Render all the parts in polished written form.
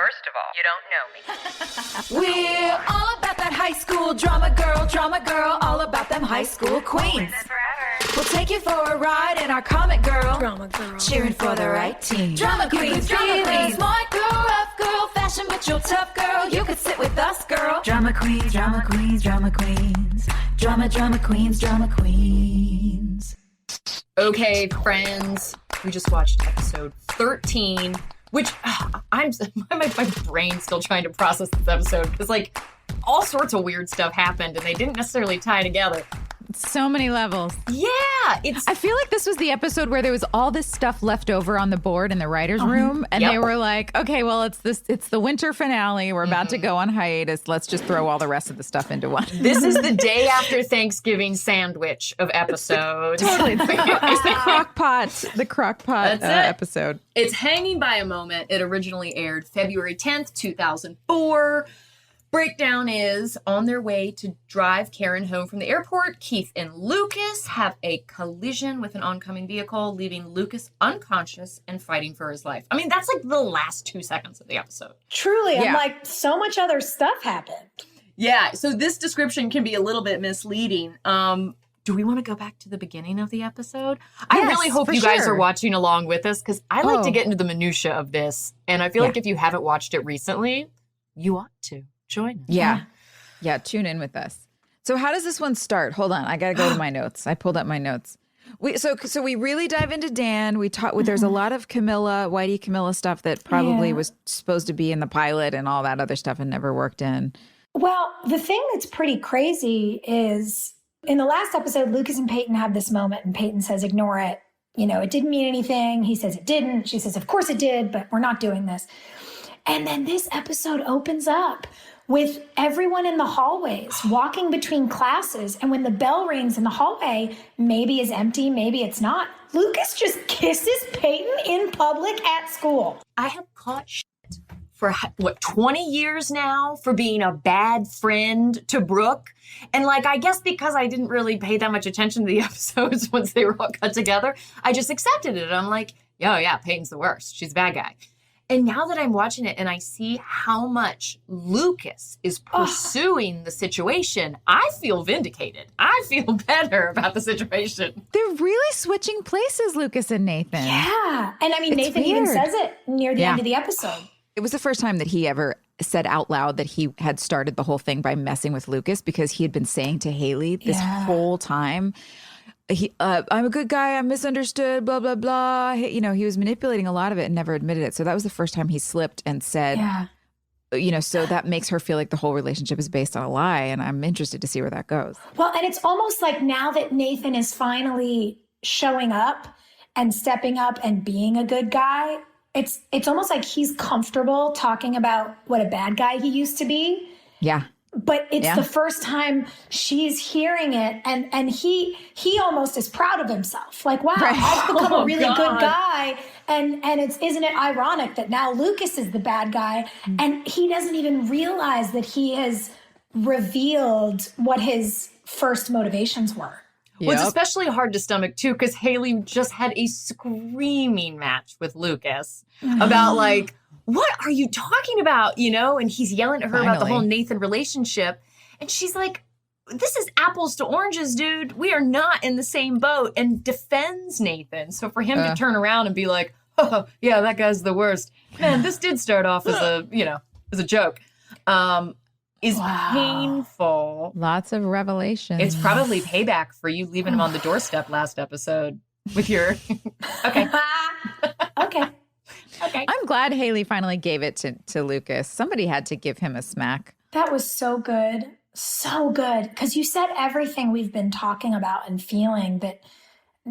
First of all, you don't know me. We're all about that high school drama girl, all about them high school queens. We'll take you for a ride in our comic girl, drama girl, cheering for the right team. Drama queens, smart girl, rough girl, fashion but you're tough girl. You could sit with us, girl. Drama queens, drama queens, drama queens, drama queens, drama queens. Okay, friends, we just watched episode 13. Which my brain's still trying to process this episode because like all sorts of weird stuff happened and they didn't necessarily tie together. So many levels. Yeah, I feel like this was the episode where there was all this stuff left over on the board in the writer's room, and they were like, "Okay, well, it's the winter finale. We're about to go on hiatus. Let's just throw all the rest of the stuff into one." This is the day after Thanksgiving sandwich of episodes. Totally, it's the Crockpot episode. It's hanging by a moment. It originally aired February 10th, 2004. Breakdown is on their way to drive Karen home from the airport. Keith and Lucas have a collision with an oncoming vehicle, leaving Lucas unconscious and fighting for his life. I mean, that's like the last 2 seconds of the episode. Truly, I'm like, so much other stuff happened. Yeah, so this description can be a little bit misleading. Do we want to go back to the beginning of the episode? Yes, I really hope you guys are watching along with us because I like to get into the minutia of this. And I feel like if you haven't watched it recently, you ought to. Join us. Yeah, tune in with us. So how does this one start? Hold on, I gotta go to my notes. I pulled up my notes. So we really dive into Dan. We talk. There's a lot of Whitey Camilla stuff that probably was supposed to be in the pilot and all that other stuff and never worked in. Well, the thing that's pretty crazy is in the last episode, Lucas and Peyton have this moment and Peyton says, ignore it. You know, it didn't mean anything. He says it didn't. She says, of course it did, but we're not doing this. And then this episode opens up with everyone in the hallways walking between classes. And when the bell rings in the hallway, maybe it's empty, maybe it's not. Lucas just kisses Peyton in public at school. I have caught shit for 20 years now for being a bad friend to Brooke. And like, I guess because I didn't really pay that much attention to the episodes once they were all cut together, I just accepted it. I'm like, oh yeah, Peyton's the worst. She's a bad guy. And now that I'm watching it and I see how much Lucas is pursuing the situation, I feel vindicated. I feel better about the situation. They're really switching places, Lucas and Nathan. Yeah. And I mean, Nathan even says it near the end of the episode. It was the first time that he ever said out loud that he had started the whole thing by messing with Lucas because he had been saying to Haley this whole time, I'm a good guy, I'm misunderstood, blah, blah, blah. He was manipulating a lot of it and never admitted it. So that was the first time he slipped and said, so that makes her feel like the whole relationship is based on a lie. And I'm interested to see where that goes. Well, and it's almost like now that Nathan is finally showing up and stepping up and being a good guy, it's almost like he's comfortable talking about what a bad guy he used to be. Yeah. But it's the first time she's hearing it, and he almost is proud of himself. Like, wow, I've become a really good guy, and isn't it ironic that now Lucas is the bad guy, and he doesn't even realize that he has revealed what his first motivations were. Well, it's especially hard to stomach, too, because Haley just had a screaming match with Lucas about, like, what are you talking about? And he's yelling at her about the whole Nathan relationship. And she's like, this is apples to oranges, dude. We are not in the same boat, and defends Nathan. So for him to turn around and be like, oh, yeah, that guy's the worst. Man, this did start off as a joke. Is painful. Lots of revelations. It's probably payback for you leaving him on the doorstep last episode with your, okay. Okay. I'm glad Haley finally gave it to Lucas. Somebody had to give him a smack. That was so good. So good. Because you said everything we've been talking about and feeling, that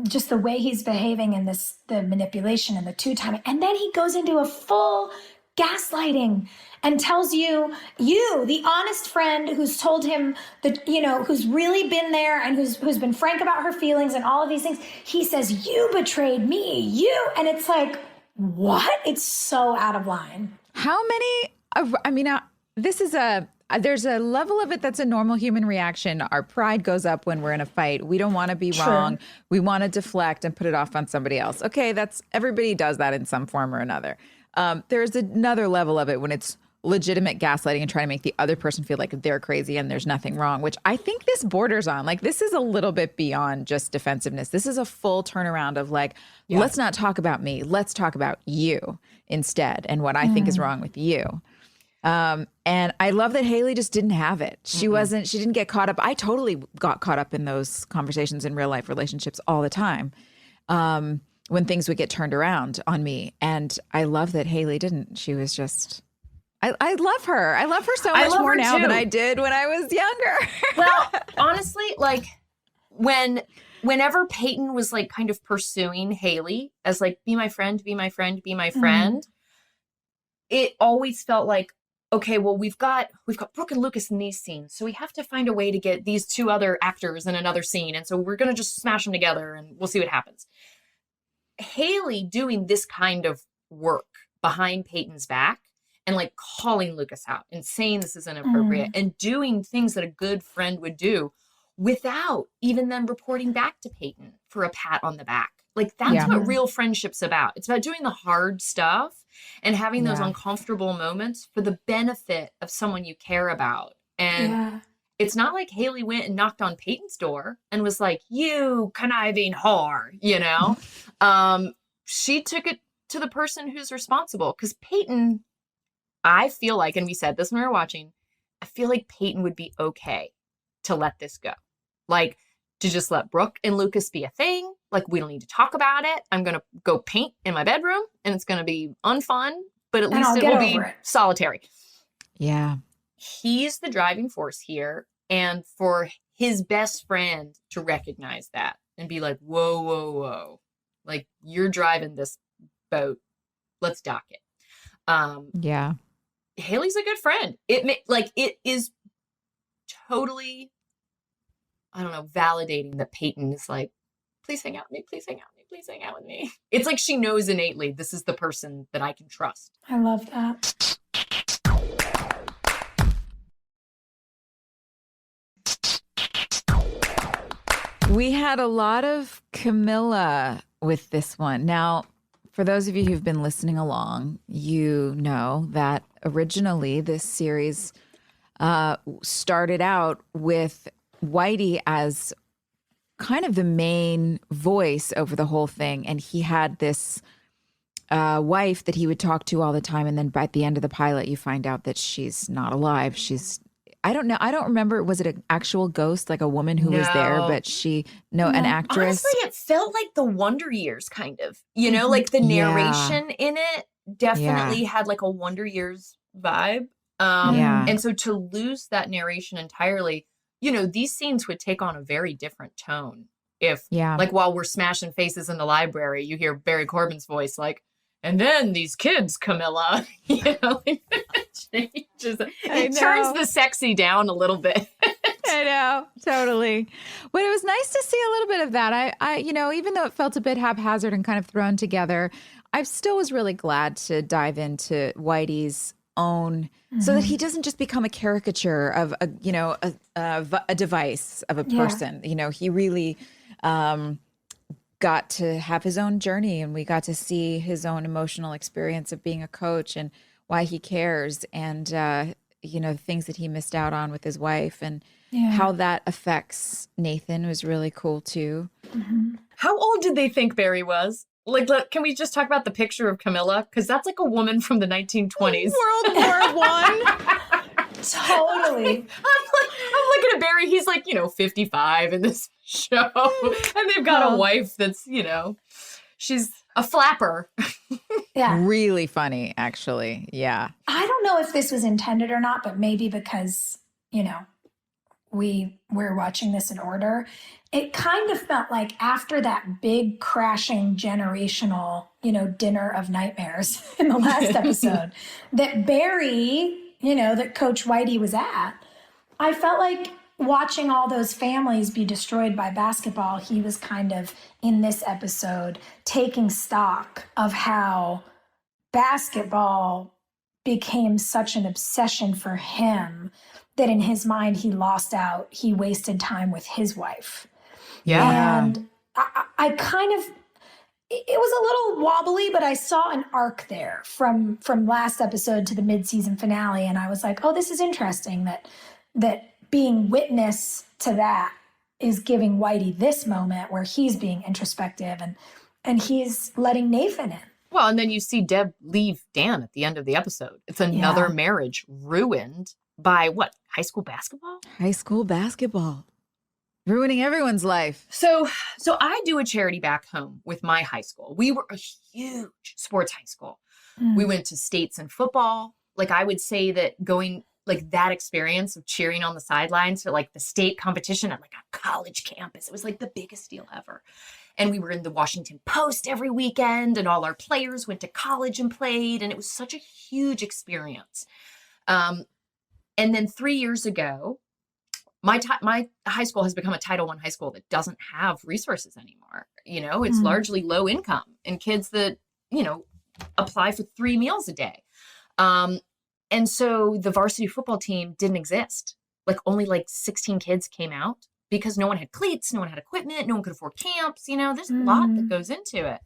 just the way he's behaving in the manipulation and the two-timing. And then he goes into a full gaslighting and tells you, the honest friend who's told him that, who's really been there and who's been frank about her feelings and all of these things. He says, you betrayed me, and it's like, what? It's so out of line. How many? There's a level of it that's a normal human reaction. Our pride goes up when we're in a fight. We don't want to be wrong. We want to deflect and put it off on somebody else. Okay, everybody does that in some form or another. There's another level of it when it's legitimate gaslighting and trying to make the other person feel like they're crazy and there's nothing wrong, which I think this borders on. Like, this is a little bit beyond just defensiveness. This is a full turnaround of like, let's not talk about me. Let's talk about you instead and what I think is wrong with you. And I love that Haley just didn't have it. She didn't get caught up. I totally got caught up in those conversations in real life relationships all the time. When things would get turned around on me. And I love that Haley didn't. She was just, I love her. I love her so much more now than I did when I was younger. Well, honestly, like whenever Peyton was like kind of pursuing Haley as like, be my friend, be my friend, be my friend, it always felt like, okay, well, we've got Brooke and Lucas in these scenes. So we have to find a way to get these two other actors in another scene. And so we're going to just smash them together and we'll see what happens. Haley doing this kind of work behind Peyton's back and like calling Lucas out and saying this is inappropriate and doing things that a good friend would do without even then reporting back to Peyton for a pat on the back. Like that's what real friendship's about. It's about doing the hard stuff and having those uncomfortable moments for the benefit of someone you care about. And it's not like Haley went and knocked on Peyton's door and was like, you conniving whore, you know? She took it to the person who's responsible. Because Peyton, I feel like, and we said this when we were watching, I feel like Peyton would be okay to let this go. Like, to just let Brooke and Lucas be a thing. Like, we don't need to talk about it. I'm going to go paint in my bedroom, and it's going to be unfun, but at least it will be solitary. Yeah. He's the driving force here. And for his best friend to recognize that and be like, whoa, whoa, whoa. Like, you're driving this boat. Let's dock it. Yeah. Haley's a good friend. It is totally, I don't know, validating that Peyton is like, please hang out with me. Please hang out with me. Please hang out with me. It's like she knows innately this is the person that I can trust. I love that. We had a lot of Camilla with this one. Now, for those of you who've been listening along, you know that originally this series started out with Whitey as kind of the main voice over the whole thing. And he had this wife that he would talk to all the time. And then by the end of the pilot, you find out that she's not alive. I don't know. I don't remember. Was it an actual ghost, like a woman who was there, but an actress? Honestly, it felt like the Wonder Years kind of, you know, like the narration in it definitely had like a Wonder Years vibe. And so to lose that narration entirely, you know, these scenes would take on a very different tone. If like while we're smashing faces in the library, you hear Barry Corbin's voice like, and then these kids, Camilla, you know, it turns the sexy down a little bit. I know, totally. But it was nice to see a little bit of that. I, you know, even though it felt a bit haphazard and kind of thrown together, I still was really glad to dive into Whitey's own, so that he doesn't just become a caricature of a device of a person. You know, he really got to have his own journey, and we got to see his own emotional experience of being a coach and why he cares, and you know, things that he missed out on with his wife, and how that affects Nathan was really cool too. How old did they think Barry was? Like, can we just talk about the picture of Camilla? Because that's like a woman from the 1920s. World War I. Totally. I'm looking at Barry. He's like, you know, 55 in this show. And they've got a wife that's, you know, she's a flapper. Really funny, actually. Yeah. I don't know if this was intended or not, but maybe because, you know, we're watching this in order. It kind of felt like after that big crashing generational, you know, dinner of nightmares in the last episode that Barry, you know, that Coach Whitey was at, I felt like watching all those families be destroyed by basketball, he was kind of in this episode taking stock of how basketball became such an obsession for him that in his mind he lost out, he wasted time with his wife. Yeah. And I kind of, it was a little wobbly, but I saw an arc there from last episode to the mid-season finale. And I was like, oh, this is interesting that being witness to that is giving Whitey this moment where he's being introspective and he's letting Nathan in. Well, and then you see Deb leave Dan at the end of the episode. It's another marriage ruined by what? High school basketball? High school basketball. Ruining everyone's life. So I do a charity back home with my high school. We were a huge sports high school. We went to states in football. Like I would say that going like that experience of cheering on the sidelines for like the state competition at like a college campus, it was like the biggest deal ever. And we were in the Washington Post every weekend and all our players went to college and played. And it was such a huge experience. And then 3 years ago, my high school has become a Title I high school that doesn't have resources anymore. You know, it's largely low income and kids that, you know, apply for 3 meals a day. And so the varsity football team didn't exist. Like only like 16 kids came out because no one had cleats, no one had equipment, no one could afford camps. You know, there's a lot that goes into it.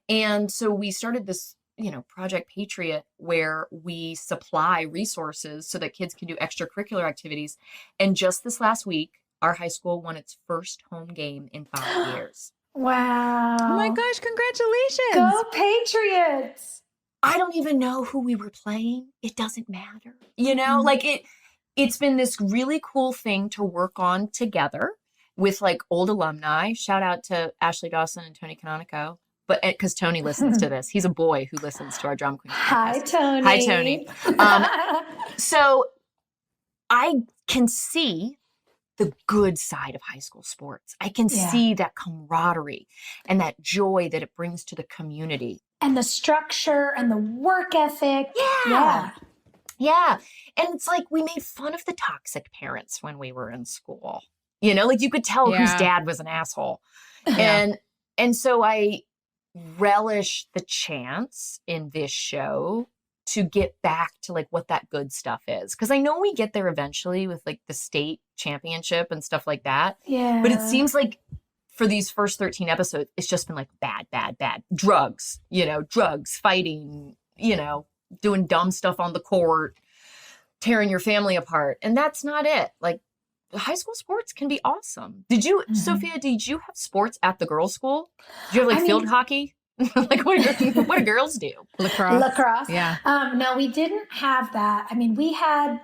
And so we started this, you know, Project Patriot where we supply resources so that kids can do extracurricular activities. And just this last week, our high school won its first home game in 5 years. Wow. Oh my gosh, congratulations. Go Patriots. I don't even know who we were playing. It doesn't matter. You know, like it's been this really cool thing to work on together with like old alumni. Shout out to Ashley Dawson and Tony Canonico. But because Tony listens to this, he's a boy who listens to our Drama Queen podcast. Hi, Tony. So I can see the good side of high school sports. I can see that camaraderie and that joy that it brings to the community. And the structure and the work ethic. Yeah. And it's like we made fun of the toxic parents when we were in school. You know, like you could tell whose dad was an asshole. And so I relish the chance in this show to get back to like what that good stuff is. Because I know we get there eventually with like the state championship and stuff like that. Yeah. But it seems like for these first 13 episodes, it's just been like bad. Drugs, fighting, doing dumb stuff on the court, tearing your family apart. And that's not it. Like high school sports can be awesome. Did you, Sophia, did you have sports at the girls' school? Did you have field hockey? Like what do girls do? Lacrosse. Yeah. No, we didn't have that. I mean, we had,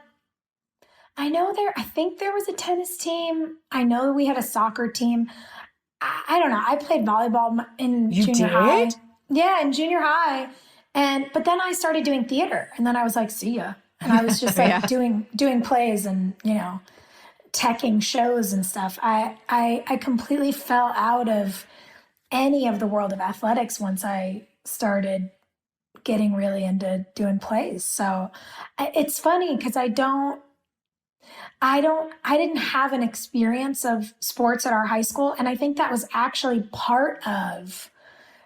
I think there was a tennis team. I know we had a soccer team. I don't know. I played volleyball in junior high. Yeah, in junior high. But then I started doing theater and then I was like, see ya. And I was just like doing plays and, teching shows and stuff. I completely fell out of any of the world of athletics once I started getting really into doing plays. So it's funny because I didn't have an experience of sports at our high school. And I think that was actually part of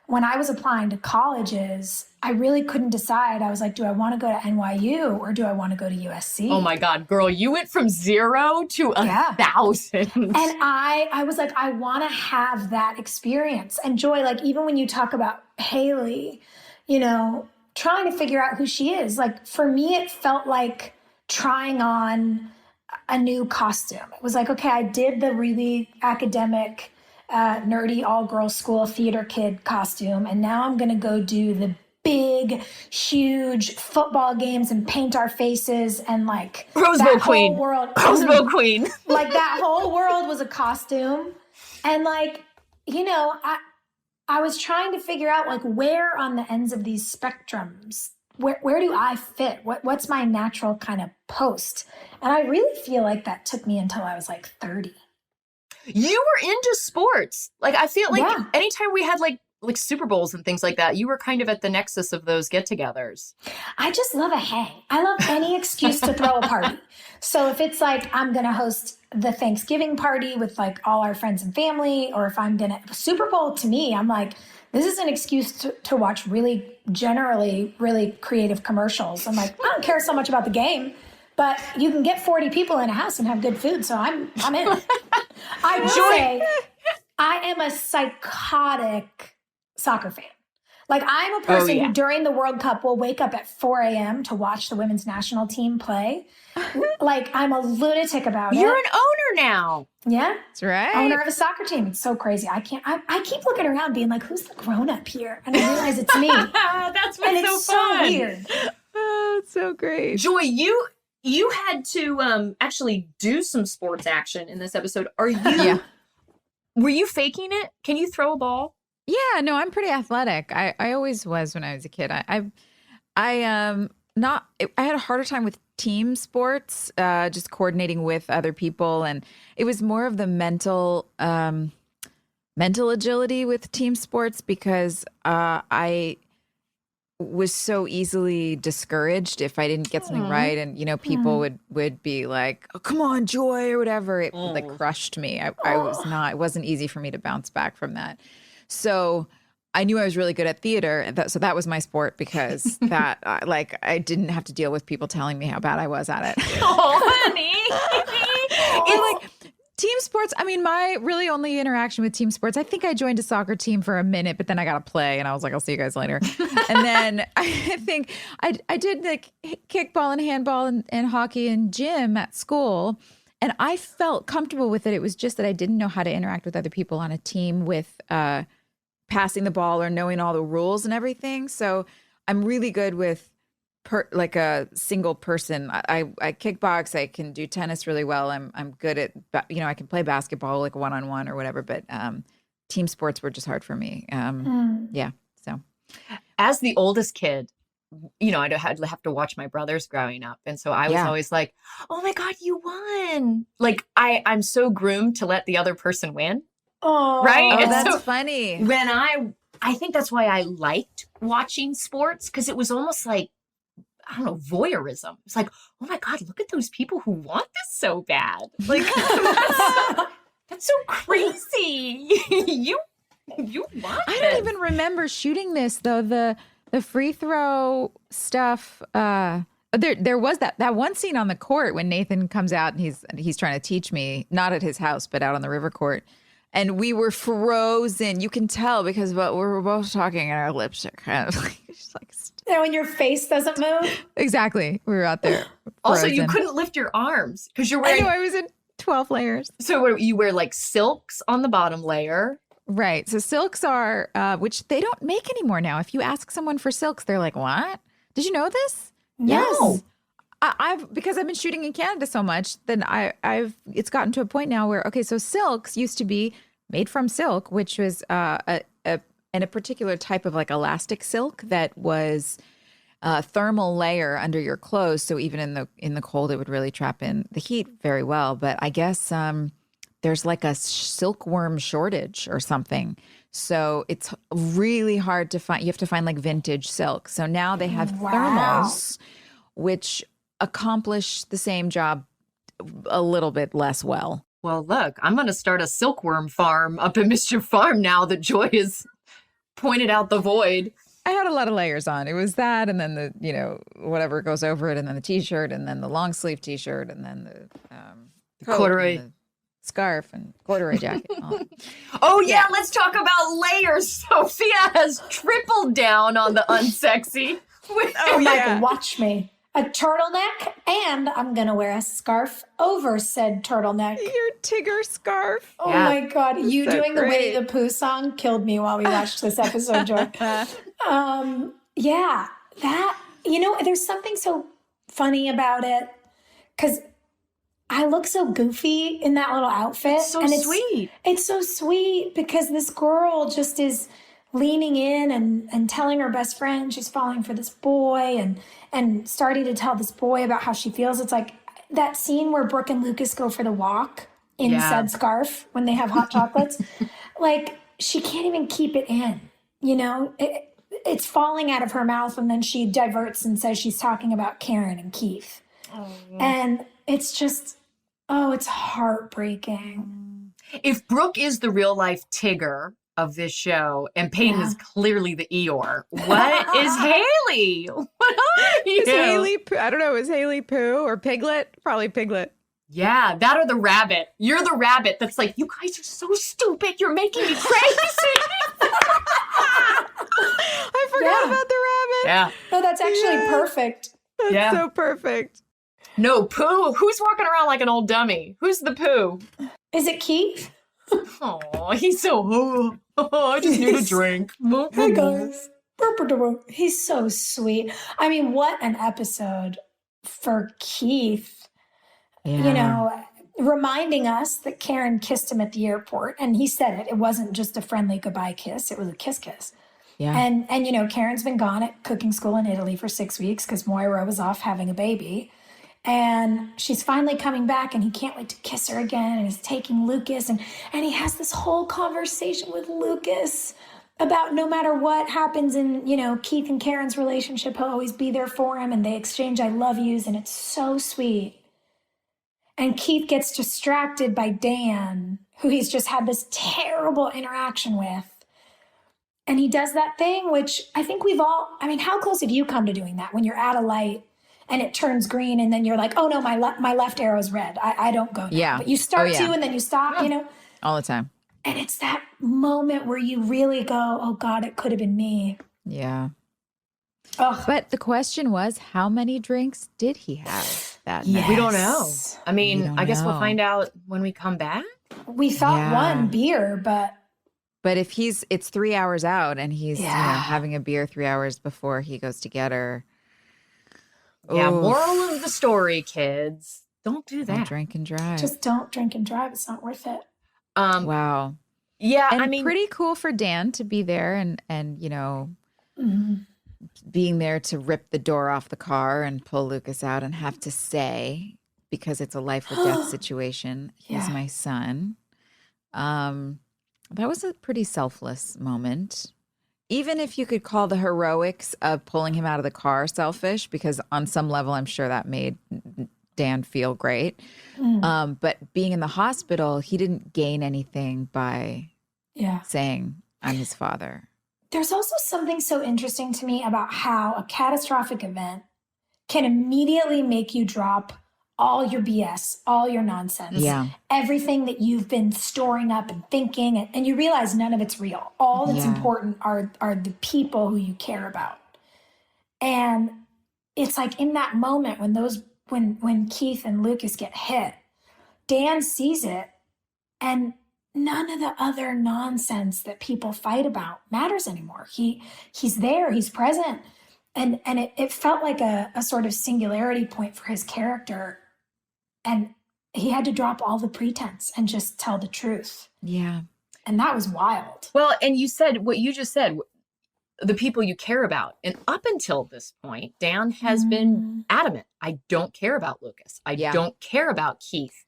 when I was applying to colleges, I really couldn't decide. I was like, do I want to go to NYU or do I want to go to USC? Oh my God, girl, you went from 0 to 1,000. And I was like, I want to have that experience. And Joy, like even when you talk about Haley, trying to figure out who she is, like for me, it felt like trying on a new costume. It was like, okay, I did the really academic, nerdy all-girls school theater kid costume, and now I'm going to go do the big, huge football games and paint our faces and like Rose Bowl Queen. Rose Bowl Queen. Like that whole world was a costume. And like, I was trying to figure out like where on the ends of these spectrums, where do I fit? What's my natural kind of post? And I really feel like that took me until I was like 30. You were into sports. Like I feel like anytime we had like Super Bowls and things like that, you were kind of at the nexus of those get-togethers. I just love a hang. I love any excuse to throw a party. So if it's like I'm going to host the Thanksgiving party with like all our friends and family, or if I'm going to Super Bowl, to me, I'm like, this is an excuse to watch generally really creative commercials. I'm like, I don't care so much about the game, but you can get 40 people in a house and have good food. So I'm in. I will say I am a psychotic soccer fan. Like, I'm a person who during the World Cup will wake up at 4 a.m. to watch the women's national team play. Like, I'm a lunatic about it. You're an owner now. Yeah. That's right. Owner of a soccer team. It's so crazy. I keep looking around being like, who's the grown-up here? And I realize it's me. That's what's and so it's fun. so weird. Oh, it's so great. Joy, you had to actually do some sports action in this episode. Are you? Yeah. Were you faking it? Can you throw a ball? Yeah, no, I'm pretty athletic. I always was when I was a kid. I had a harder time with team sports, just coordinating with other people, and it was more of the mental agility with team sports because I was so easily discouraged if I didn't get something right, and people would be like, "Oh, come on, Joy," or whatever. It like crushed me. It wasn't easy for me to bounce back from that. So I knew I was really good at theater. So that was my sport because that I didn't have to deal with people telling me how bad I was at it. Oh, honey. It's like team sports. I mean, my really only interaction with team sports, I think I joined a soccer team for a minute, but then I got to play and I was like, I'll see you guys later. And then I think I did like kickball and handball and hockey and gym at school. And I felt comfortable with it. It was just that I didn't know how to interact with other people on a team with passing the ball or knowing all the rules and everything. So I'm really good with like a single person. I kickbox. I can do tennis really well. I'm good at, I can play basketball like one-on-one or whatever. But team sports were just hard for me. Yeah. So as the oldest kid, I'd have to watch my brothers growing up. And so I was always like, oh my God, you won. Like I'm so groomed to let the other person win. Oh, right. Oh, And that's so funny. When I think that's why I liked watching sports, because it was almost like, I don't know, voyeurism. It's like, oh my God, look at those people who want this so bad. Like that's so crazy. You want I don't even remember shooting this though. The free throw stuff. There was that one scene on the court when Nathan comes out and he's trying to teach me, not at his house, but out on the river court. And we were frozen. You can tell because we were both talking and our lips are kind of like, when your face doesn't move. Exactly. We were out there. Also, you frozen. couldn't lift your arms because you're wearing. I know, I was in 12 layers. So you wear like silks on the bottom layer. Right. So silks are, which they don't make anymore now. If you ask someone for silks, they're like, what? Did you know this? No. Yes. Because I've been shooting in Canada so much, then it's gotten to a point now where, okay, so silks used to be made from silk, which was a particular type of like elastic silk that was a thermal layer under your clothes. So even in the cold, it would really trap in the heat very well. But I guess there's like a silkworm shortage or something. So it's really hard to find. You have to find like vintage silk. So now they have thermals, which accomplish the same job a little bit less well. Well, look, I'm going to start a silkworm farm up at Mischief Farm now that Joy has pointed out the void. I had a lot of layers on. It was that, and then the, whatever goes over it, and then the t-shirt, and then the long sleeve t-shirt, and then the corduroy scarf and corduroy jacket. Oh yeah, let's talk about layers. Sophia has tripled down on the unsexy. Michael, watch me. A turtleneck, and I'm going to wear a scarf over said turtleneck. Your Tigger scarf. Oh my God. You so doing great. the Winnie the Pooh song killed me while we watched this episode, Joy. Yeah, that, there's something so funny about it because I look so goofy in that little outfit. It's so sweet. It's so sweet because this girl just is leaning in and telling her best friend she's falling for this boy and starting to tell this boy about how she feels. It's like that scene where Brooke and Lucas go for the walk in said scarf when they have hot chocolates. Like, she can't even keep it in, it's falling out of her mouth, and then she diverts and says she's talking about Karen and Keith. And it's just, it's heartbreaking. If Brooke is the real life Tigger of this show, and Peyton is clearly the Eeyore, what is Haley? What are you? Is Haley, I don't know, is Haley Pooh or Piglet? Probably Piglet. Yeah, that or the rabbit. You're the rabbit that's like, you guys are so stupid. You're making me crazy. I forgot about the rabbit. Yeah. No, that's actually perfect. That's so perfect. No, Pooh. Who's walking around like an old dummy? Who's the Pooh? Is it Keith? Oh, he's so, I just need a drink. Hey, guys. He's so sweet. I mean, what an episode for Keith. Yeah. You know, reminding us that Karen kissed him at the airport. And he said it. It wasn't just a friendly goodbye kiss. It was a kiss. Yeah. And you know, Karen's been gone at cooking school in Italy for 6 weeks because Moira was off having a baby. And she's finally coming back and he can't wait to kiss her again. And he's taking Lucas and he has this whole conversation with Lucas about no matter what happens in, you know, Keith and Karen's relationship, he'll always be there for him. And they exchange I love yous. And it's so sweet. And Keith gets distracted by Dan, who he's just had this terrible interaction with. And he does that thing, which I think we've all, I mean, how close have you come to doing that when you're at a light and it turns green and then you're like, oh no, my left arrow is red. I don't go now. Yeah. But you start to and then you stop, you know? All the time. And it's that moment where you really go, oh God, it could have been me. Yeah. Ugh. But the question was, how many drinks did he have that night? We don't know. I mean, don't I guess we'll know. find out when we come back. We thought one beer, but if it's 3 hours out and he's you know, having a beer 3 hours before he goes to get her. Yeah, Oof. moral of the story, kids. Don't do that. Don't drink and drive. just don't drink and drive. It's not worth it. Wow. Yeah, And I mean, pretty cool for Dan to be there and you know, Mm-hmm. being there to rip the door off the car and pull Lucas out and have to say, because it's a life or death situation, he's my son. That was a pretty selfless moment. Even if you could call the heroics of pulling him out of the car selfish, because on some level, I'm sure that made Dan feel great. But being in the hospital, he didn't gain anything by saying, I'm his father. There's also something so interesting to me about how a catastrophic event can immediately make you drop all your BS, all your nonsense, everything that you've been storing up and thinking, and you realize none of it's real. All that's important are the people who you care about. And it's like in that moment when Keith and Lucas get hit, Dan sees it, and none of the other nonsense that people fight about matters anymore. He's there, he's present. And it felt like a sort of singularity point for his character. And he had to drop all the pretense and just tell the truth. Yeah. And that was wild. well, and you said what you just said, the people you care about. And up until this point, Dan has been adamant. I don't care about Lucas. I don't care about Keith.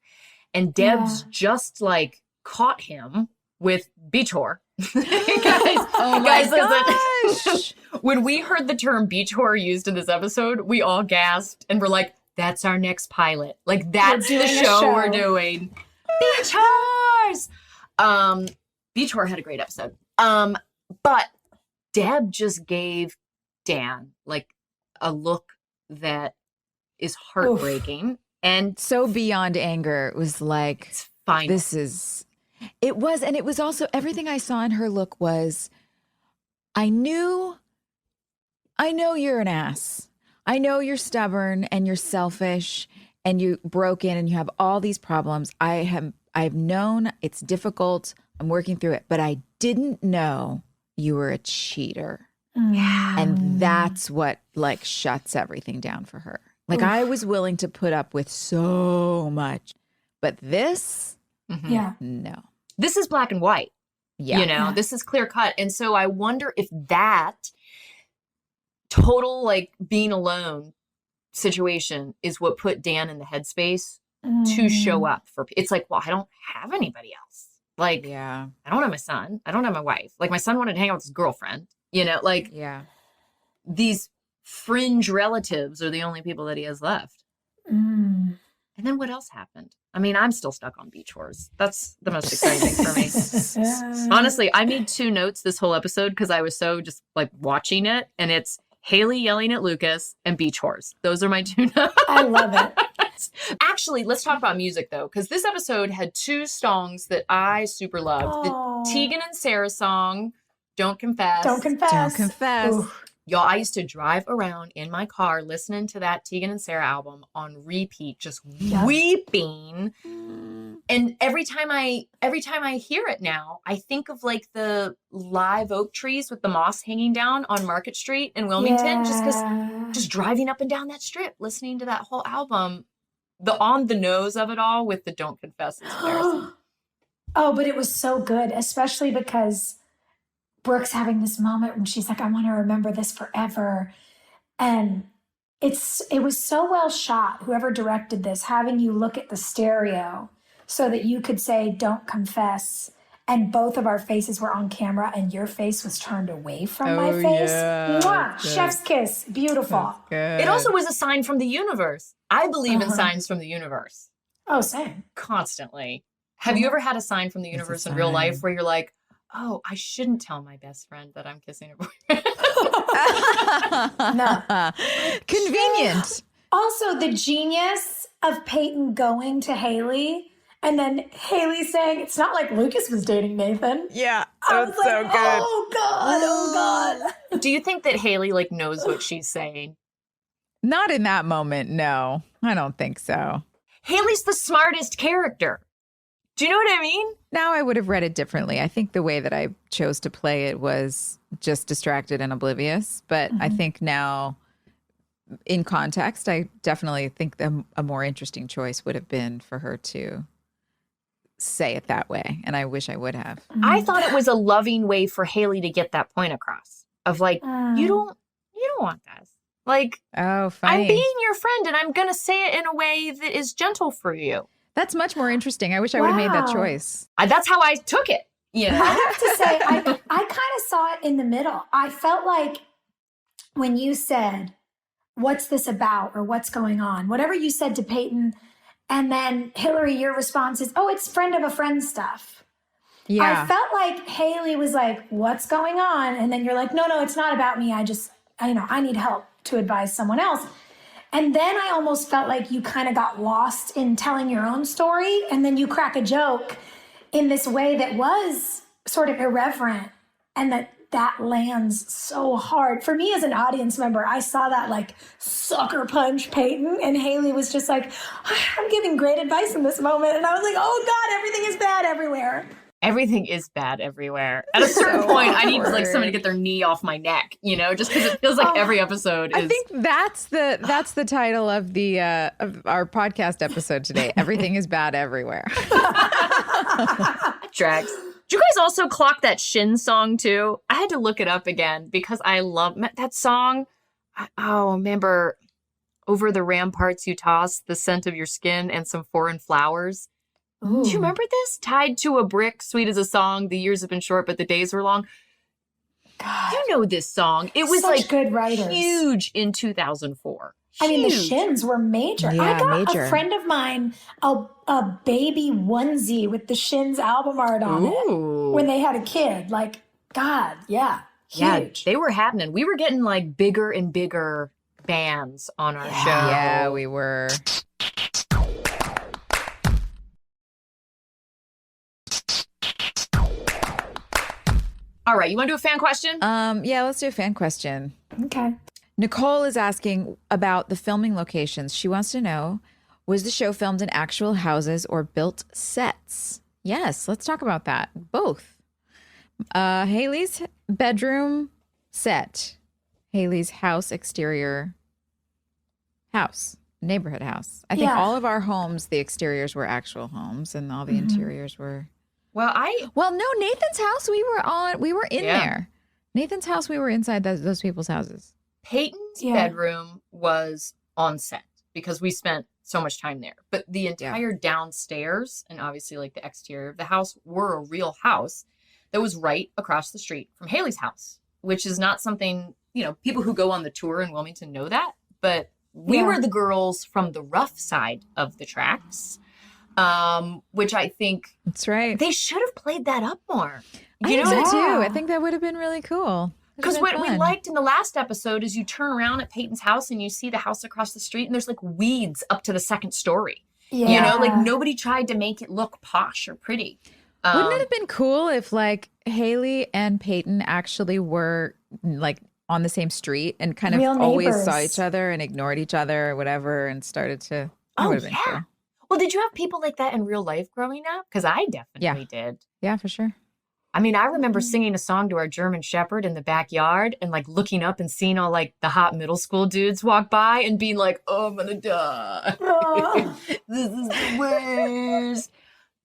And Deb's just like caught him with Beachor. Oh my gosh. When we heard the term Beachor used in this episode, we all gasped and were like, that's our next pilot. Like, that's the show we're doing. Beachors! Beachor had a great episode. But Deb just gave Dan like a look that is heartbreaking. Oof. And so beyond anger, it was like, it's fine. It was, and it was also, everything I saw in her look was, I know you're an ass. I know you're stubborn and you're selfish and you're broken and you have all these problems. I've known it's difficult. I'm working through it, but I didn't know you were a cheater. Yeah. And that's what like shuts everything down for her. Like I was willing to put up with so much, but this, no. This is black and white. Yeah. You know, this is clear cut. And so I wonder if that total like being alone situation is what put Dan in the headspace to show up for. It's like, well, I don't have anybody else. Like, I don't have my son. I don't have my wife. Like, my son wanted to hang out with his girlfriend. You know, like, these fringe relatives are the only people that he has left. And then what else happened? I mean, I'm still stuck on Beachors. That's the most exciting thing for me. Honestly, I made 2 notes this whole episode because I was so just like watching it, and it's Haley yelling at Lucas and Beachors. Those are my 2 notes. I love it. Actually, let's talk about music though, because this episode had 2 songs that I super loved. The Tegan and Sarah song, Don't Confess. Don't confess. Don't confess. Ooh. Y'all, I used to drive around in my car listening to that Tegan and Sarah album on repeat, just weeping. And every time I hear it now, I think of like the live oak trees with the moss hanging down on Market Street in Wilmington, just driving up and down that strip, listening to that whole album. The on the nose of it all with the Don't Confess is embarrassing. Oh, but it was so good, especially because Brooke's having this moment when she's like, I want to remember this forever. And it was so well shot, whoever directed this, having you look at the stereo so that you could say, don't confess. And both of our faces were on camera and your face was turned away from my face. Yeah. Mwah! Chef's kiss. Beautiful. Good. It also was a sign from the universe. I believe in signs from the universe. Oh, same. Constantly. Have you ever had a sign from the universe in real life where you're like, oh, I shouldn't tell my best friend that I'm kissing her boyfriend? No. Convenient. Also, the genius of Peyton going to Haley and then Haley saying, it's not like Lucas was dating Nathan. Yeah, I was that's like, so good. oh God. Do you think that Haley like knows what she's saying? Not in that moment, no. I don't think so. Haley's the smartest character. Do you know what I mean? Now I would have read it differently. I think the way that I chose to play it was just distracted and oblivious. But I think now, in context, I definitely think a more interesting choice would have been for her to say it that way. And I wish I would have. I thought it was a loving way for Haley to get that point across of like, you don't want this. Like, Oh, funny. I'm being your friend and I'm going to say it in a way that is gentle for you. That's much more interesting. I wish I would have made that Wow. choice. That's how I took it. You I know? have to say, I kind of saw it in the middle. I felt like when you said, what's this about or what's going on? Whatever you said to Peyton, and then Hilarie, your response is, oh, it's friend of a friend stuff. Yeah. I felt like Haley was like, what's going on? And then you're like, no, it's not about me. I need help to advise someone else. And then I almost felt like you kind of got lost in telling your own story. And then you crack a joke in this way that was sort of irreverent and that lands so hard. For me as an audience member, I saw that like sucker punch Peyton, and Haley was just like, I'm giving great advice in this moment. And I was like, oh God, everything is bad everywhere. Everything is bad everywhere. At a certain point, I need like somebody to get their knee off my neck, you know, just because it feels like every episode is. I think that's the title of the of our podcast episode today. Everything is bad everywhere. Drags. Did you guys also clock that Shin song too? I had to look it up again because I love that song. Remember Over the Ramparts You Toss, the scent of your skin and some foreign flowers. Ooh. Do you remember this? Tied to a brick, sweet as a song. The years have been short, but the days were long. God, You know this song. It was such like good writers. huge in 2004. I mean, the Huge. Shins were major. Yeah, I got major. a friend of mine a baby onesie with the Shins album art on Ooh. it when they had a kid. Like, God, yeah, Yeah, huge. they were happening. We were getting like bigger and bigger bands on our show. Yeah, we were. All right, you want to do a fan question? Yeah, let's do a fan question. Okay. Nicole is asking about the filming locations. She wants to know, was the show filmed in actual houses or built sets? Yes, let's talk about that. Both. Haley's bedroom set. Haley's house exterior house. Neighborhood house. I think Yeah. all of our homes, the exteriors were actual homes and all the interiors were. Well, Well, no, Nathan's house we were in Yeah. there. Nathan's house, we were inside those people's houses. Peyton's Yeah. bedroom was on set because we spent so much time there. But the entire downstairs and obviously like the exterior of the house were a real house that was right across the street from Haley's house, which is not something, you know, people who go on the tour in Wilmington know that. But we Yeah. were the girls from the rough side of the tracks, which I think That's right. they should have played that up more. I You think know, so too. Yeah. I think that would have been really cool. because what we liked in the last episode is you turn around at Peyton's house and you see the house across the street and there's like weeds up to the second story. Yeah. You know, like nobody tried to make it look posh or pretty. Wouldn't it have been cool if like Haley and Peyton actually were like on the same street and kind of Real always neighbors. saw each other and ignored each other or whatever and started to. That would have been cool. Well, did you have people like that in real life growing up? Because I definitely did. Yeah, for sure. I mean, I remember singing a song to our German Shepherd in the backyard and like looking up and seeing all like the hot middle school dudes walk by and being like, oh, I'm gonna die. This is the worst.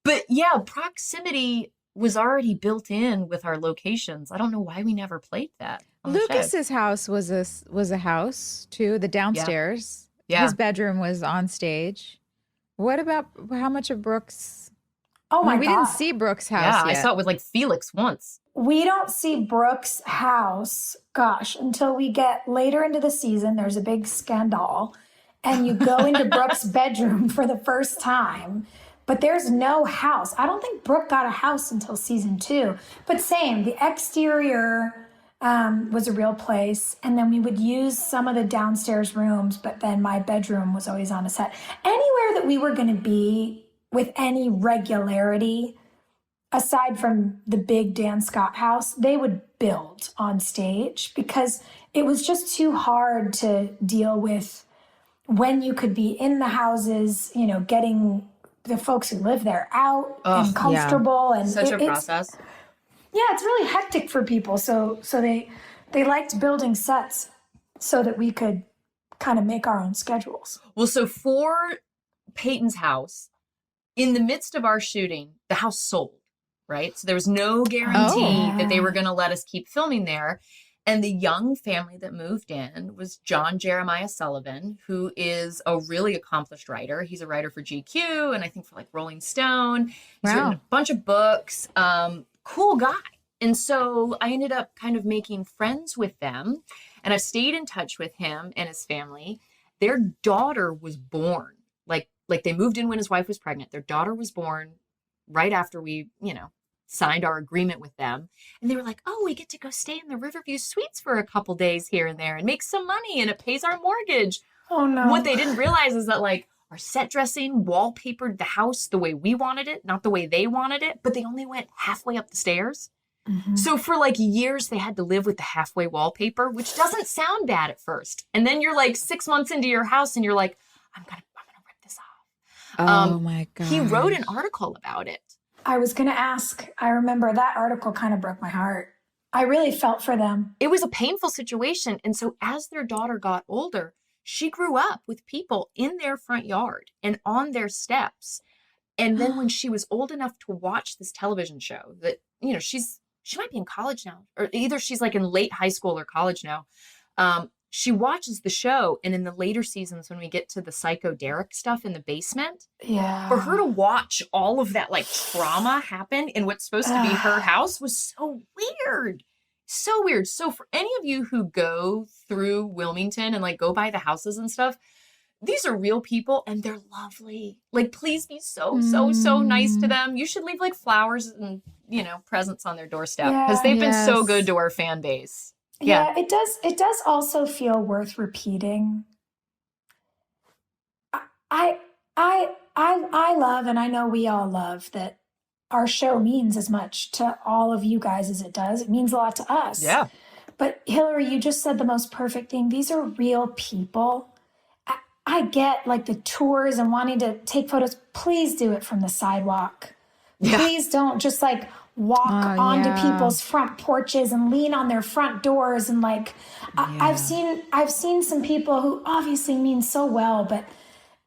But yeah, proximity was already built in with our locations. I don't know why we never played that. Lucas's house was a house too. The downstairs. Yeah. His bedroom was on stage. What about how much of Brooke's? Oh my God. We didn't see Brooke's house Yeah, yet. I saw it with like Felix once. We don't see Brooke's house, until we get later into the season. There's a big scandal, and you go into Brooke's bedroom for the first time, but there's no house. I don't think Brooke got a house until season 2. But same, the exterior was a real place, and then we would use some of the downstairs rooms, but then my bedroom was always on a set. Anywhere that we were going to be with any regularity, aside from the big Dan Scott house, they would build on stage because it was just too hard to deal with when you could be in the houses, getting the folks who live there out and comfortable. And Such a process. It's really hectic for people. So they liked building sets so that we could kind of make our own schedules. Well, so for Peyton's house, in the midst of our shooting, the house sold, right? So there was no guarantee that they were going to let us keep filming there. And the young family that moved in was John Jeremiah Sullivan, who is a really accomplished writer. He's a writer for GQ and I think for like Rolling Stone. He's written a bunch of books. Cool guy. And so I ended up kind of making friends with them. And I've stayed in touch with him and his family. Their daughter was born. Like they moved in when his wife was pregnant. Their daughter was born right after we, signed our agreement with them. And they were like, oh, we get to go stay in the Riverview Suites for a couple days here and there and make some money and it pays our mortgage. Oh, no. What they didn't realize is that like our set dressing wallpapered the house the way we wanted it, not the way they wanted it, but they only went halfway up the stairs. Mm-hmm. So for like years, they had to live with the halfway wallpaper, which doesn't sound bad at first. And then you're like 6 months into your house and you're like, I'm gonna rip this off. Oh my God. He wrote an article about it. I was going to ask. I remember that article kind of broke my heart. I really felt for them. It was a painful situation. And so as their daughter got older, she grew up with people in their front yard and on their steps. And then when she was old enough to watch this television show that, she might be in college now, or either she's like in late high school or college now. She watches the show. And in the later seasons, when we get to the Psycho Derek stuff in the basement, for her to watch all of that like trauma happen in what's supposed to be her house was so weird. So weird. So for any of you who go through Wilmington and like go by the houses and stuff, these are real people and they're lovely. Like, please be so nice to them. You should leave like flowers and, presents on their doorstep because they've been so good to our fan base. Yeah, it does. It does also feel worth repeating. I love, and I know we all love, that our show means as much to all of you guys as it does. It means a lot to us. Yeah. But Hilarie, you just said the most perfect thing. These are real people. I get like the tours and wanting to take photos. Please do it from the sidewalk. Yeah. Please don't just like walk onto people's front porches and lean on their front doors. And like, I've seen some people who obviously mean so well, but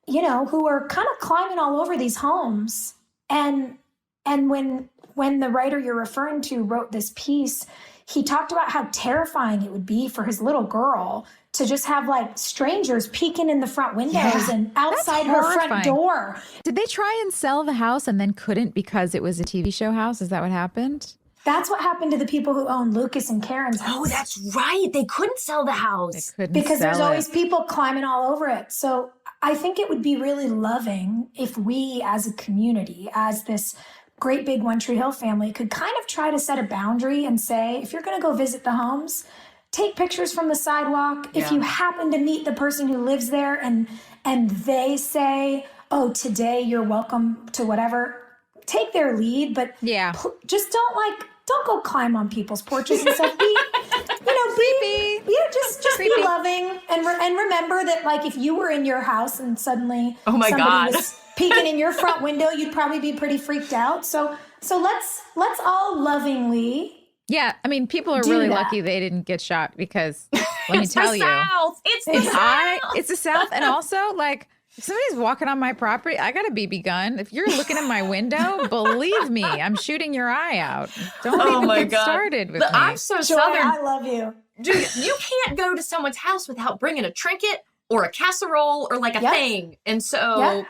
who are kind of climbing all over these homes. And when the writer you're referring to wrote this piece, he talked about how terrifying it would be for his little girl to just have like strangers peeking in the front windows and outside her front door. Did they try and sell the house and then couldn't because it was a TV show house? Is that what happened? That's what happened to the people who own Lucas and Karen's house. Oh, that's right. They couldn't sell the house. Because there's always people climbing all over it. So I think it would be really loving if we as a community, as this great big One Tree Hill family, could kind of try to set a boundary and say, if you're going to go visit the homes, take pictures from the sidewalk. If you happen to meet the person who lives there and they say, oh, today you're welcome to whatever, take their lead, but just don't go climb on people's porches and stuff. Just be loving and remember that, like, if you were in your house and suddenly somebody was peeking in your front window, you'd probably be pretty freaked out. So let's all lovingly. Yeah, I mean, people are really lucky they didn't get shot because let me tell you, it's the South. It's the South, and also like. If somebody's walking on my property, I got a BB gun. If you're looking in my window, believe me, I'm shooting your eye out. Don't even get started with me. I'm so Joy, Southern. I love you. Dude, you can't go to someone's house without bringing a trinket or a casserole or like a thing. And so,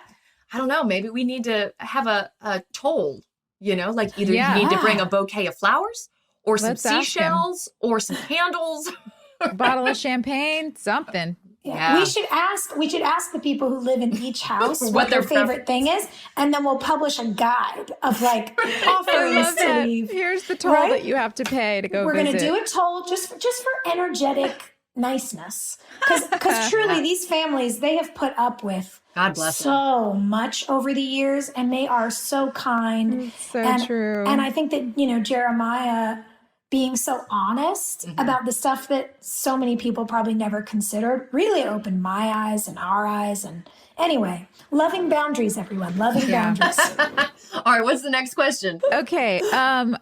I don't know, maybe we need to have a toll, like either you need to bring a bouquet of flowers or some seashells or some candles. A bottle of champagne, something. Yeah. We should ask the people who live in each house what their favorite thing is, and then we'll publish a guide of like offerings to leave. Here's the toll that you have to pay to go We're visit. We're going to do a toll just for energetic niceness. Because truly, these families, they have put up with God bless so much over the years, and they are so kind. True. And I think that, Jeremiah being so honest about the stuff that so many people probably never considered really opened my eyes and our eyes. And anyway, loving boundaries, everyone. Loving boundaries. All right, what's the next question? Okay.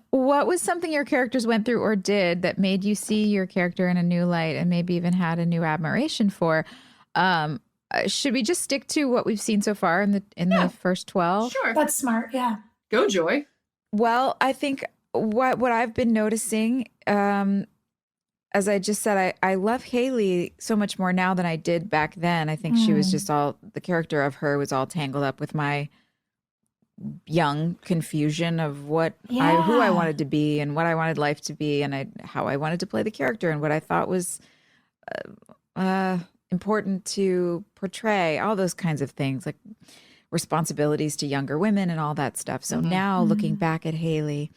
What was something your characters went through or did that made you see your character in a new light and maybe even had a new admiration for? Should we just stick to what we've seen so far in the first 12? Sure. That's smart. Yeah. Go, Joy. Well, I think what I've been noticing, as I just said, I love Haley so much more now than I did back then. I think she was just the character of her was all tangled up with my young confusion of who I wanted to be and what I wanted life to be and how I wanted to play the character and what I thought was important to portray, all those kinds of things like responsibilities to younger women and all that stuff. So now looking back at Haley,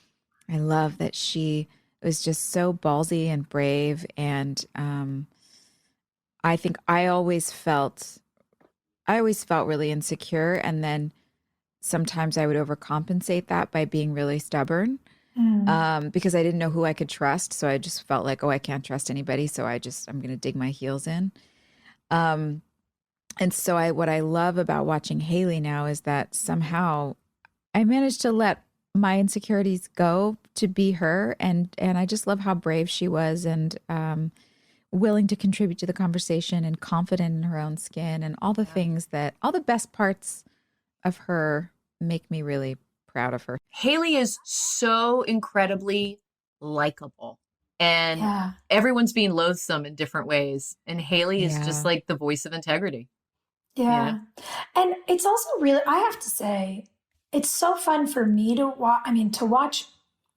I love that she was just so ballsy and brave. And I think I always felt really insecure. And then sometimes I would overcompensate that by being really stubborn because I didn't know who I could trust. So I just felt like, I can't trust anybody. So I'm going to dig my heels in. And so what I love about watching Haley now is that somehow I managed to let my insecurities go to be her. And I just love how brave she was and willing to contribute to the conversation and confident in her own skin and all the things all the best parts of her make me really proud of her. Haley is so incredibly likable. And everyone's being loathsome in different ways. And Haley is just like the voice of integrity. Yeah. And it's also really, I have to say, it's so fun for me to watch. I mean, to watch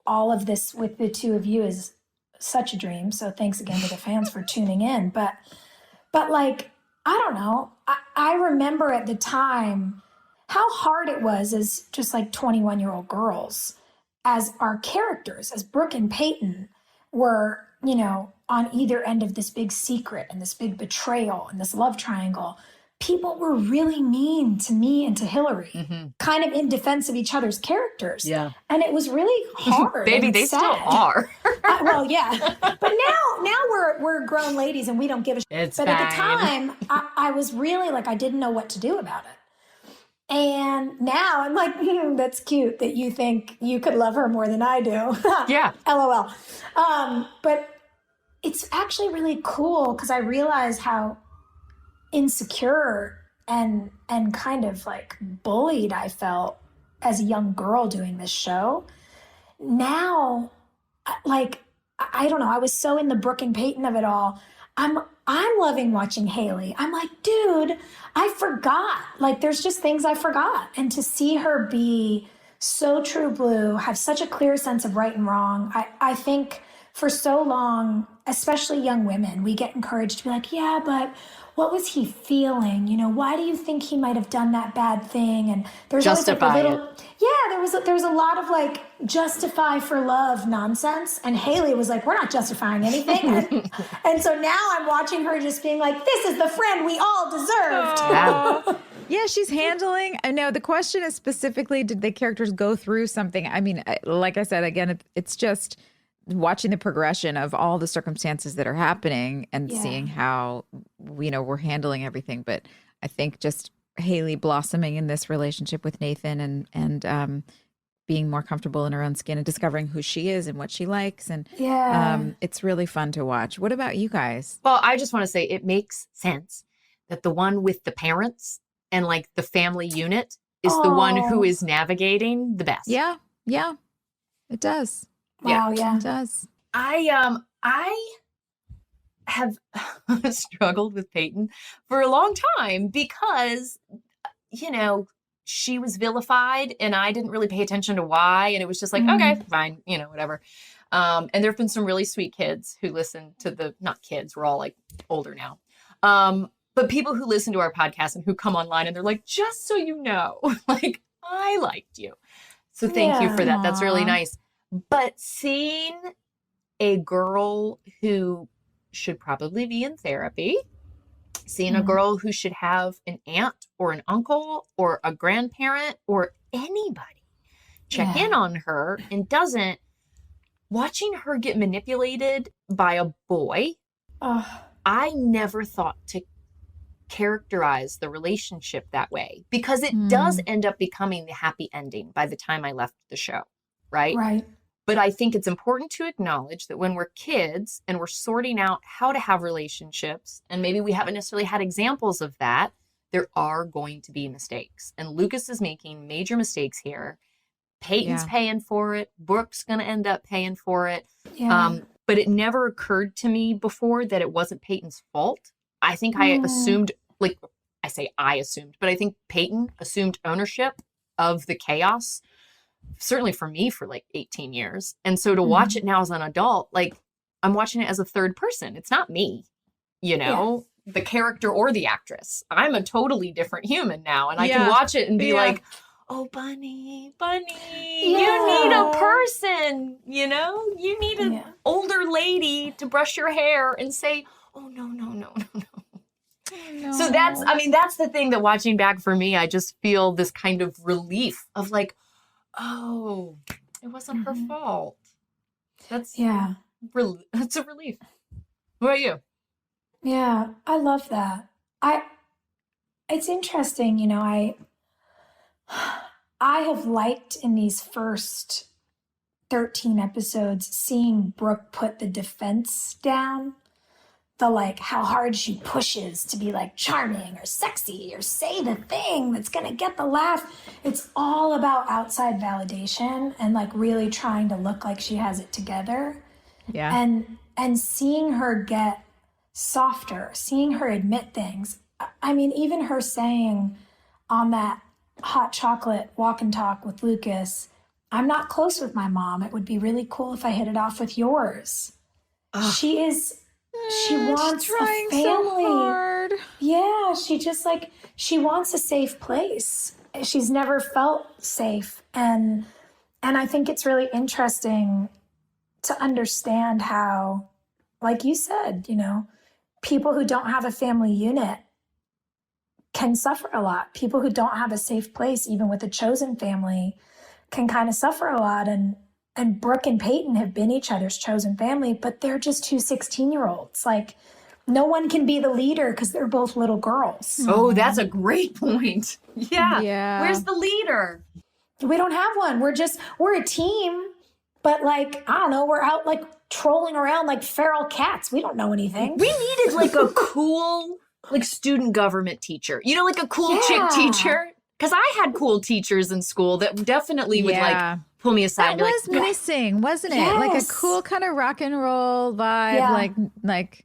all of this with the two of you is such a dream. So thanks again to the fans for tuning in. But like, I don't know. I remember at the time how hard it was as just like 21-year-old girls, as our characters, as Brooke and Peyton were, on either end of this big secret and this big betrayal and this love triangle. People were really mean to me and to Hilarie, kind of in defense of each other's characters. Yeah. And it was really hard. Baby, they sad. still are. Well, yeah. But now we're grown ladies and we don't give a shit. But at the time, I was really like, I didn't know what to do about it. And now I'm like, that's cute that you think you could love her more than I do. Yeah. LOL. But it's actually really cool because I realize how insecure and kind of like bullied I felt as a young girl doing this show. Now, like, I don't know, I was so in the Brooke and Peyton of it all. I'm loving watching Haley. I'm like, dude, I forgot. Like, there's just things I forgot. And to see her be so true blue, have such a clear sense of right and wrong, I think for so long, especially young women, we get encouraged to be like, yeah, but what was he feeling? Why do you think he might have done that bad thing? And there's justify always like a little, there was a lot of like justify for love nonsense. And Haley was like, we're not justifying anything. and so now I'm watching her just being like, this is the friend we all deserved. Yeah, she's handling. I know the question is specifically, did the characters go through something? I mean, like I said, again, it's just watching the progression of all the circumstances that are happening and seeing how, we're handling everything. But I think just Haley blossoming in this relationship with Nathan and being more comfortable in her own skin and discovering who she is and what she likes. And it's really fun to watch. What about you guys? Well, I just want to say it makes sense that the one with the parents and like the family unit is the one who is navigating the best. Yeah, it does. Wow, yeah. It does. I have struggled with Peyton for a long time because, she was vilified and I didn't really pay attention to why. And it was just like, okay, fine, whatever. And there've been some really sweet kids who listen to not kids, we're all like older now. But people who listen to our podcast and who come online and they're like, just so you know, like, I liked you. So thank you for that. That's really nice. But seeing a girl who should probably be in therapy, seeing a girl who should have an aunt or an uncle or a grandparent or anybody check in on her and doesn't, watching her get manipulated by a boy, I never thought to characterize the relationship that way because it does end up becoming the happy ending by the time I left the show, right? Right. But I think it's important to acknowledge that when we're kids and we're sorting out how to have relationships, and maybe we haven't necessarily had examples of that, there are going to be mistakes. And Lucas is making major mistakes here. Peyton's paying for it. Brooke's going to end up paying for it. Yeah. But it never occurred to me before that it wasn't Peyton's fault. I think I assumed, but I think Peyton assumed ownership of the chaos, certainly for me, for like 18 years. And so to watch it now as an adult, like I'm watching it as a third person. It's not me, the character or the actress. I'm a totally different human now. And I can watch it and be like, oh, Bunny, you need a person, you need an older lady to brush your hair and say, oh, no. So that's the thing that watching back for me, I just feel this kind of relief of like, oh, it wasn't her fault. That's that's a relief. What about you? Yeah, I love that. It's interesting, I have liked in these first 13 episodes seeing Brooke put the defense down. How hard she pushes to be like charming or sexy or say the thing that's going to get the laugh. It's all about outside validation and like really trying to look like she has it together. Yeah. And seeing her get softer, seeing her admit things. I mean, even her saying on that hot chocolate walk and talk with Lucas, I'm not close with my mom. It would be really cool if I hit it off with yours. She wants a family. So hard. Yeah, she wants a safe place. She's never felt safe. And I think it's really interesting to understand how, like you said, people who don't have a family unit can suffer a lot. People who don't have a safe place, even with a chosen family, can kind of suffer a lot. And Brooke and Peyton have been each other's chosen family, but they're just two 16-year-olds. Like, no one can be the leader because they're both little girls. Oh, that's a great point. Yeah. Where's the leader? We don't have one. We're a team, but like, I don't know, we're out like trolling around like feral cats. We don't know anything. We needed like a cool, like student government teacher, like a cool chick teacher. Because I had cool teachers in school that definitely would like pull me aside. That was missing, wasn't it? Yes. Like a cool kind of rock and roll vibe, like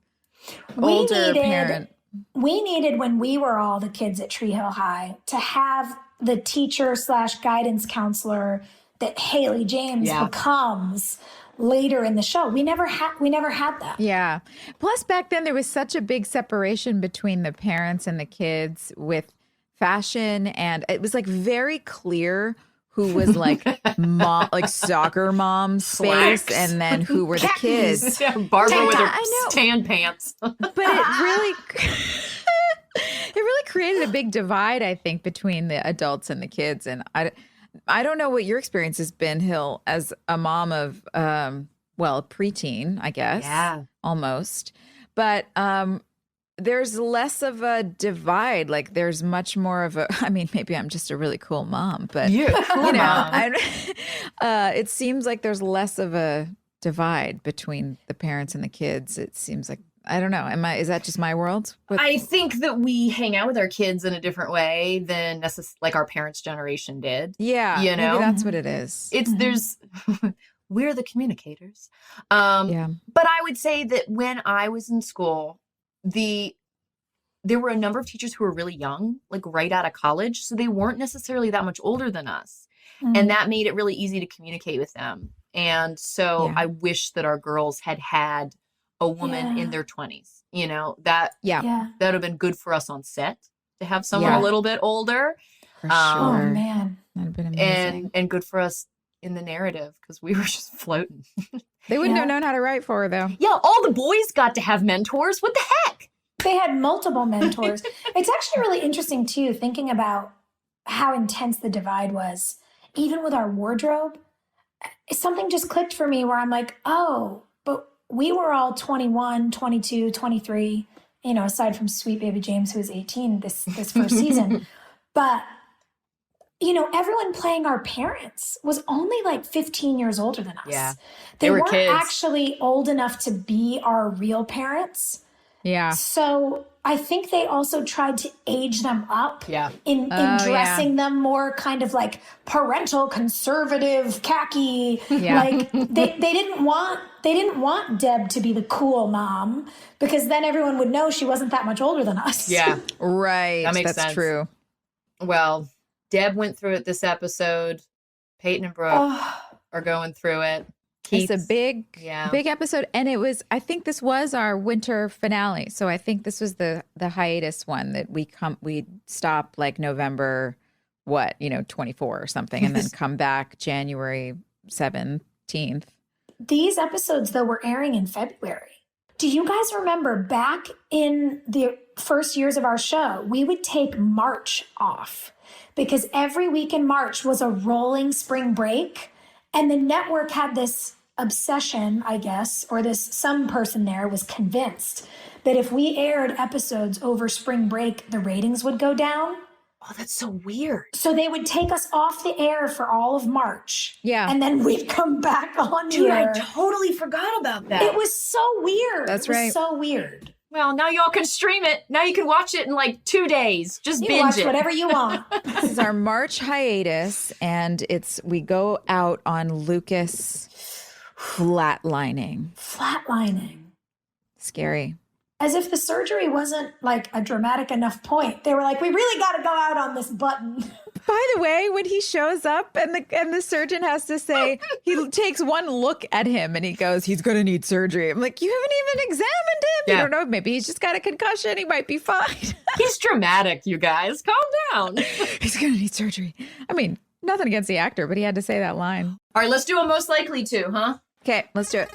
older parent. We needed, when we were all the kids at Tree Hill High, to have the teacher / guidance counselor that Haley James becomes later in the show. We never had that. Yeah. Plus back then there was such a big separation between the parents and the kids with fashion, and it was like very clear who was like mom, like soccer mom's face, and then who were the kids. Yeah, Barbara with her tan pants. But it really It really created a big divide, I think, between the adults and the kids. And I don't know what your experience has been, Hill, as a mom of, preteen, I guess. Yeah. Almost. But there's less of a divide. Like there's much more of a, I mean, maybe I'm just a really cool mom, but You're a cool mom. It seems like there's less of a divide between the parents and the kids. It seems like, I don't know. Is that just my world? I think that we hang out with our kids in a different way than like our parents' generation did. Yeah. You know, maybe that's what it is. There's, we're the communicators. But I would say that when I was in school, there were a number of teachers who were really young, like right out of college. So they weren't necessarily that much older than us. And that made it really easy to communicate with them. And so I wish that our girls had a woman in their 20s, you know, that would have been good for us on set to have someone a little bit older. For sure. Oh man. That'd have been amazing. And good for us in the narrative because we were just floating. They wouldn't have known how to write for her though. Yeah. All the boys got to have mentors. What the heck? They had multiple mentors. It's actually really interesting too, thinking about how intense the divide was, even with our wardrobe. Something just clicked for me where I'm like, oh, but we were all 21, 22, 23, you know, aside from sweet baby James, who was 18 this first season. But, you know, everyone playing our parents was only like 15 years older than us. Yeah. They were weren't kids. actually old enough to be our real parents. Yeah. So I think they also tried to age them up in dressing them more kind of like parental conservative khaki. Yeah. Like they didn't want Deb to be the cool mom because then everyone would know she wasn't that much older than us. Yeah. Right. That makes sense. That's true. Well, Deb went through it this episode. Peyton and Brooke are going through it. It's a big episode. And I think this was our winter finale. So I think this was the hiatus one that we stop like November, 24 or something, and then come back January 17th. These episodes, though, were airing in February. Do you guys remember back in the first years of our show, we would take March off because every week in March was a rolling spring break. And the network had this obsession, I guess, or some person there was convinced that if we aired episodes over spring break, the ratings would go down. Oh, that's so weird. So they would take us off the air for all of March. Yeah. And then we'd come back on Dude, here. I totally forgot about that. It was so weird. That's it was right. so weird. Well, now y'all can stream it. Now you can watch it in like 2 days. Just You binge watch it. whatever you want. This is our March hiatus, and we go out on Lucas flatlining. Flatlining. Scary. As if the surgery wasn't like a dramatic enough point. They were like, we really got to go out on this button. By the way, when he shows up and the surgeon has to say, he takes one look at him and he goes, he's going to need surgery. I'm like, you haven't even examined him. Yeah. You don't know. Maybe he's just got a concussion. He might be fine. He's dramatic, you guys. Calm down. He's going to need surgery. I mean, nothing against the actor, but he had to say that line. All right, let's do a most likely to, huh? Okay, let's do it.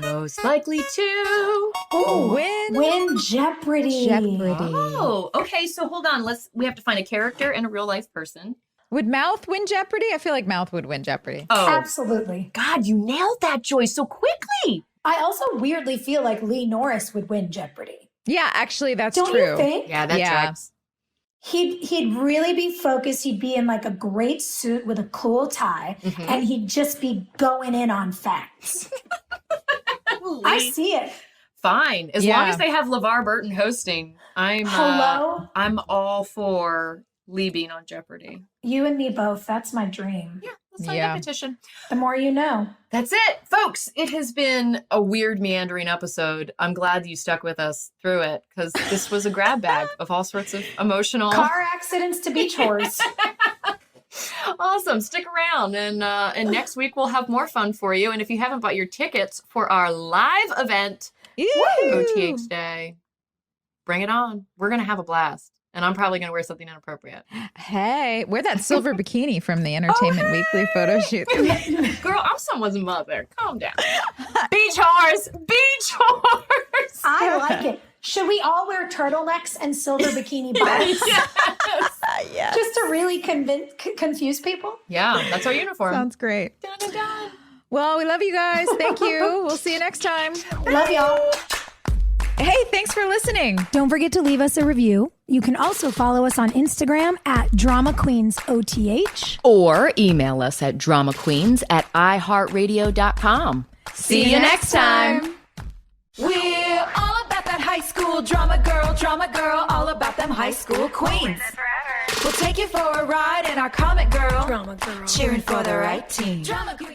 Most likely to Win Jeopardy. Oh, okay. So hold on. We have to find a character and a real life person. Would Mouth win Jeopardy? I feel like Mouth would win Jeopardy. Oh, Absolutely. God, you nailed that, Joy, so quickly. I also weirdly feel like Lee Norris would win Jeopardy. Yeah, actually, that's Don't true. you think? Yeah, that tracks. He'd really be focused. He'd be in like a great suit with a cool tie, and he'd just be going in on facts. I see it. Fine. As long as they have LeVar Burton hosting, I'm all for Lee being on Jeopardy. You and me both. That's my dream. Yeah, let's sign that petition. The more you know. That's it, folks. It has been a weird, meandering episode. I'm glad you stuck with us through it because this was a grab bag of all sorts of emotional car accidents to beach whores. Awesome. Stick around. And next week we'll have more fun for you. And if you haven't bought your tickets for our live event, OTH Day, bring it on. We're going to have a blast. And I'm probably going to wear something inappropriate. Hey, wear that silver bikini from the Entertainment Weekly photo shoot. Girl, I'm someone's mother. Calm down. Beach horse. Beach horse. I like it. Should we all wear turtlenecks and silver bikini bottoms? Yes. Just to really confuse people? Yeah, that's our uniform. Sounds great. Dun, dun, dun. Well, we love you guys. Thank you. We'll see you next time. Love y'all. Hey, thanks for listening. Don't forget to leave us a review. You can also follow us on Instagram at DramaQueensOTH. Or email us at dramaqueens@iheartradio.com. See you next time. We're all about that high school drama girl, all about them high school queens. We'll take you for a ride in our comic girl, cheering for the right team. Drama queen.